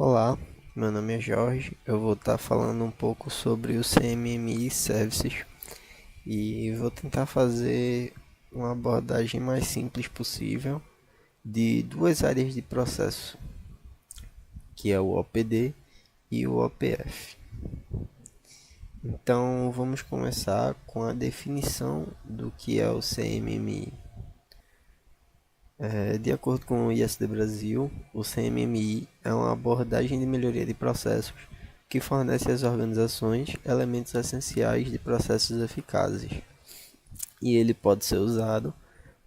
Olá, meu nome é Jorge. Eu vou estar falando um pouco sobre o CMMI Services e vou tentar fazer uma abordagem mais simples possível de duas áreas de processo, que é o OPD e o OPF. Então, vamos começar com a definição do que é o CMMI. De acordo com o ISD Brasil, o CMMI é uma abordagem de melhoria de processos que fornece às organizações elementos essenciais de processos eficazes, e ele pode ser usado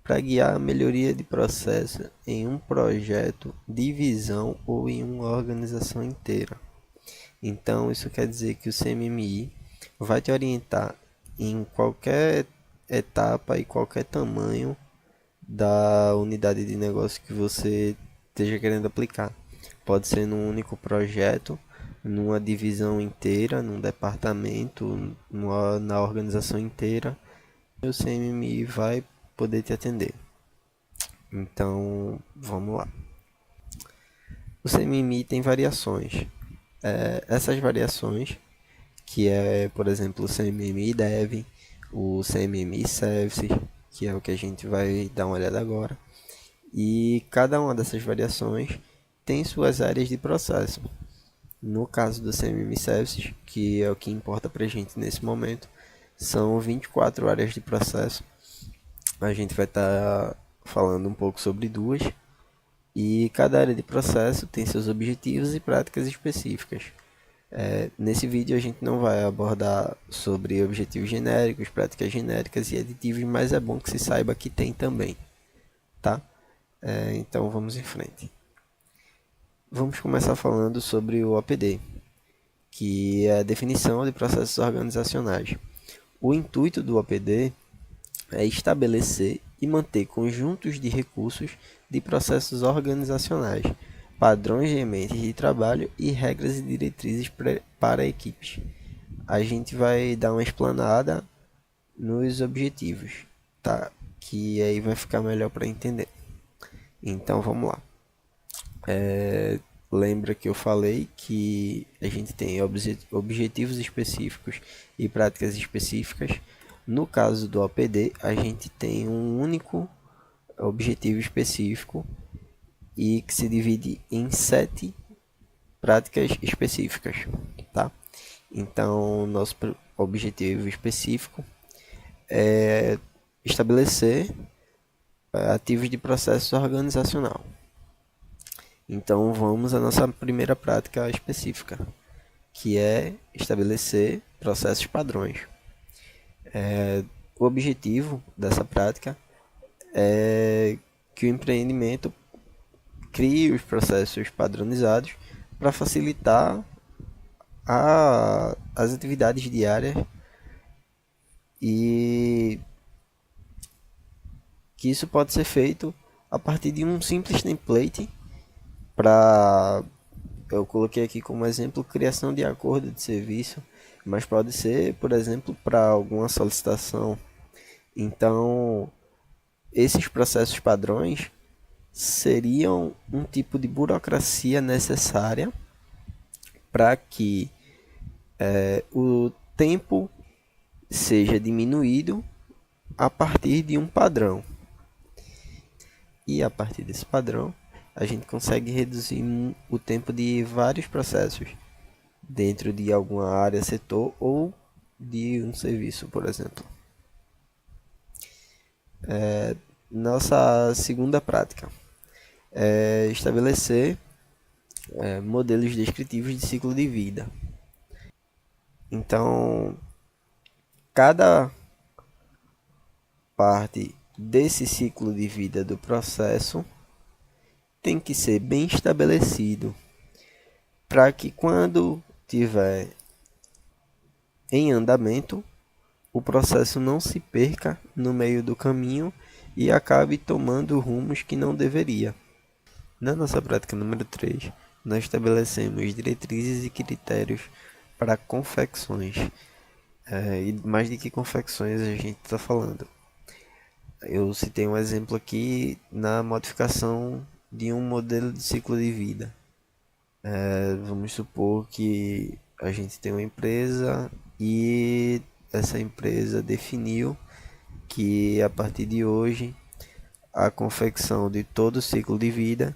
para guiar a melhoria de processo em um projeto, divisão ou em uma organização inteira. Então, isso quer dizer que o CMMI vai te orientar em qualquer etapa e qualquer tamanho da unidade de negócio que você esteja querendo aplicar. Pode ser num único projeto, numa divisão inteira, num departamento, na organização inteira. O CMMI vai poder te atender. Então, vamos lá. O CMMI tem variações. Essas variações, que é, por exemplo, o CMMI Dev, o CMMI Services, que é o que a gente vai dar uma olhada agora. E cada uma dessas variações tem suas áreas de processo. No caso do CMM Services, que é o que importa para a gente nesse momento, são 24 áreas de processo. A gente vai estar falando um pouco sobre duas. E cada área de processo tem seus objetivos e práticas específicas. Nesse vídeo a gente não vai abordar sobre objetivos genéricos, práticas genéricas e aditivos, mas é bom que se saiba que tem também, tá? Então vamos em frente. Vamos começar falando sobre o OPD, que é a definição de processos organizacionais. O intuito do OPD é estabelecer e manter conjuntos de recursos de processos organizacionais, padrões de ambientes de trabalho e regras e diretrizes para equipes. A gente vai dar uma explanada nos objetivos, tá? Que aí vai ficar melhor para entender. Então vamos lá. Lembra que eu falei que a gente tem objetivos específicos e práticas específicas. No caso do OPD, a gente tem um único objetivo específico e que se divide em 7 práticas específicas, tá? Então, nosso objetivo específico é estabelecer ativos de processo organizacional. Então vamos à nossa primeira prática específica, que é estabelecer processos padrões. O objetivo dessa prática é que o empreendimento crie os processos padronizados para facilitar as atividades diárias e que isso pode ser feito a partir de um simples template para, eu coloquei aqui como exemplo, criação de acordo de serviço, mas pode ser, por exemplo, para alguma solicitação. Então, esses processos padrões seriam um tipo de burocracia necessária para que o tempo seja diminuído a partir de um padrão. E a partir desse padrão, a gente consegue reduzir o tempo de vários processos dentro de alguma área, setor ou de um serviço, por exemplo. Nossa segunda prática é estabelecer modelos descritivos de ciclo de vida. Então, cada parte desse ciclo de vida do processo tem que ser bem estabelecido para que quando tiver em andamento, o processo não se perca no meio do caminho e acabe tomando rumos que não deveria. Na nossa prática número 3, nós estabelecemos diretrizes e critérios para confecções. E mais de que confecções a gente está falando? Eu citei um exemplo aqui na modificação de um modelo de ciclo de vida. Vamos supor que a gente tem uma empresa e essa empresa definiu que a partir de hoje a confecção de todo o ciclo de vida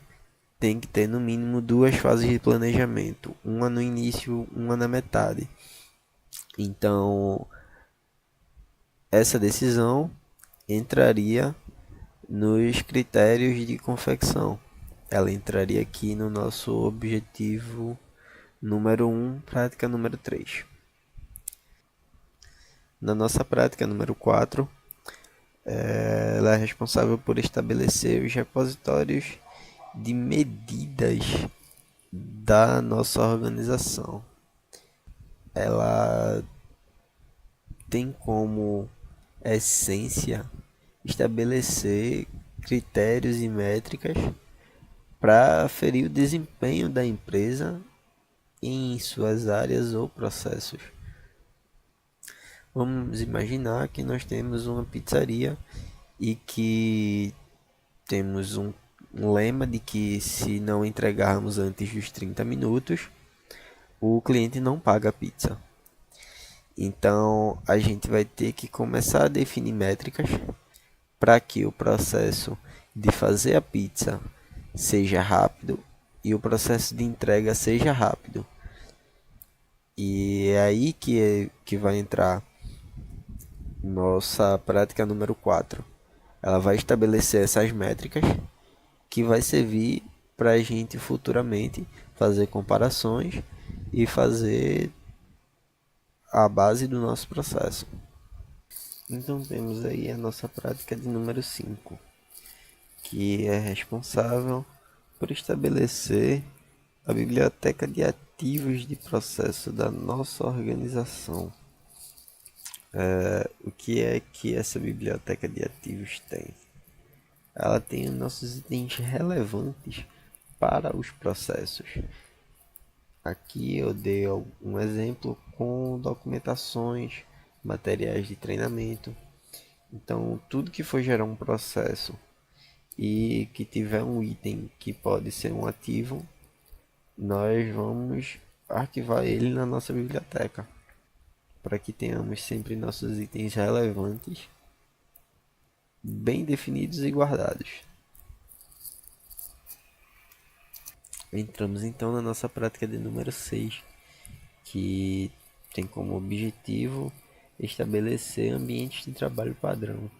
tem que ter no mínimo duas fases de planejamento, uma no início, uma na metade. Então, essa decisão entraria nos critérios de confecção. Ela entraria aqui no nosso objetivo número um, prática número 3. Na nossa prática número 4, ela é responsável por estabelecer os repositórios de medidas da nossa organização. Ela tem como essência estabelecer critérios e métricas para aferir o desempenho da empresa em suas áreas ou processos. Vamos imaginar que nós temos uma pizzaria e que temos um lema de que se não entregarmos antes dos 30 minutos, o cliente não paga a pizza. Então a gente vai ter que começar a definir métricas para que o processo de fazer a pizza seja rápido e o processo de entrega seja rápido. E é aí que vai entrar nossa prática número 4. Ela vai estabelecer essas métricas que vai servir para a gente futuramente fazer comparações e fazer a base do nosso processo. Então temos aí a nossa prática de número 5, que é responsável por estabelecer a biblioteca de ativos de processo da nossa organização. O que é que essa biblioteca de ativos tem? Ela tem os nossos itens relevantes para os processos. Aqui eu dei um exemplo com documentações, materiais de treinamento. Então, tudo que for gerar um processo e que tiver um item que pode ser um ativo, nós vamos arquivar ele na nossa biblioteca, para que tenhamos sempre nossos itens relevantes bem definidos e guardados. Entramos então na nossa prática de número 6, que tem como objetivo estabelecer ambientes de trabalho padrão.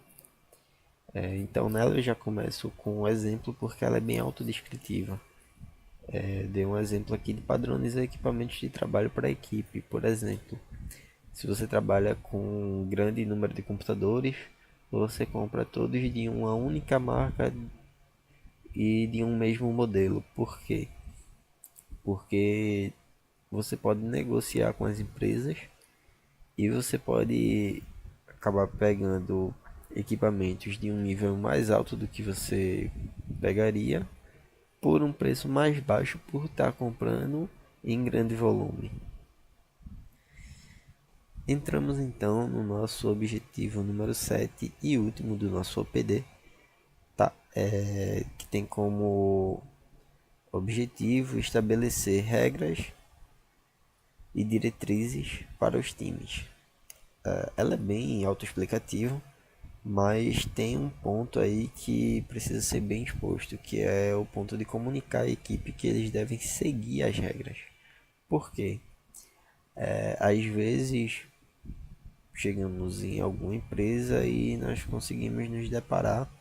Então nela eu já começo com um exemplo porque ela é bem autodescritiva. Dei um exemplo aqui de padronizar equipamentos de trabalho para a equipe. Por exemplo, se você trabalha com um grande número de computadores, você compra todos de uma única marca e de um mesmo modelo. Por quê? Porque você pode negociar com as empresas e você pode acabar pegando equipamentos de um nível mais alto do que você pegaria por um preço mais baixo por estar comprando em grande volume. Entramos então no nosso objetivo número 7 e último do nosso OPD, tá? Que tem como objetivo estabelecer regras e diretrizes para os times. Ela é bem autoexplicativa, mas tem um ponto aí que precisa ser bem exposto, que é o ponto de comunicar à equipe que eles devem seguir as regras. Por quê? Às vezes chegamos em alguma empresa e nós conseguimos nos deparar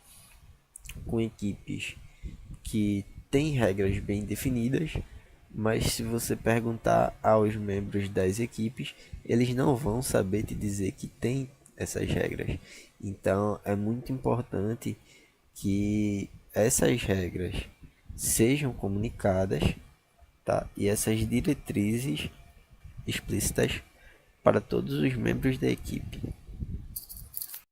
com equipes que têm regras bem definidas, mas se você perguntar aos membros das equipes, eles não vão saber te dizer que tem essas regras. Então é muito importante que essas regras sejam comunicadas, tá? E essas diretrizes explícitas para todos os membros da equipe.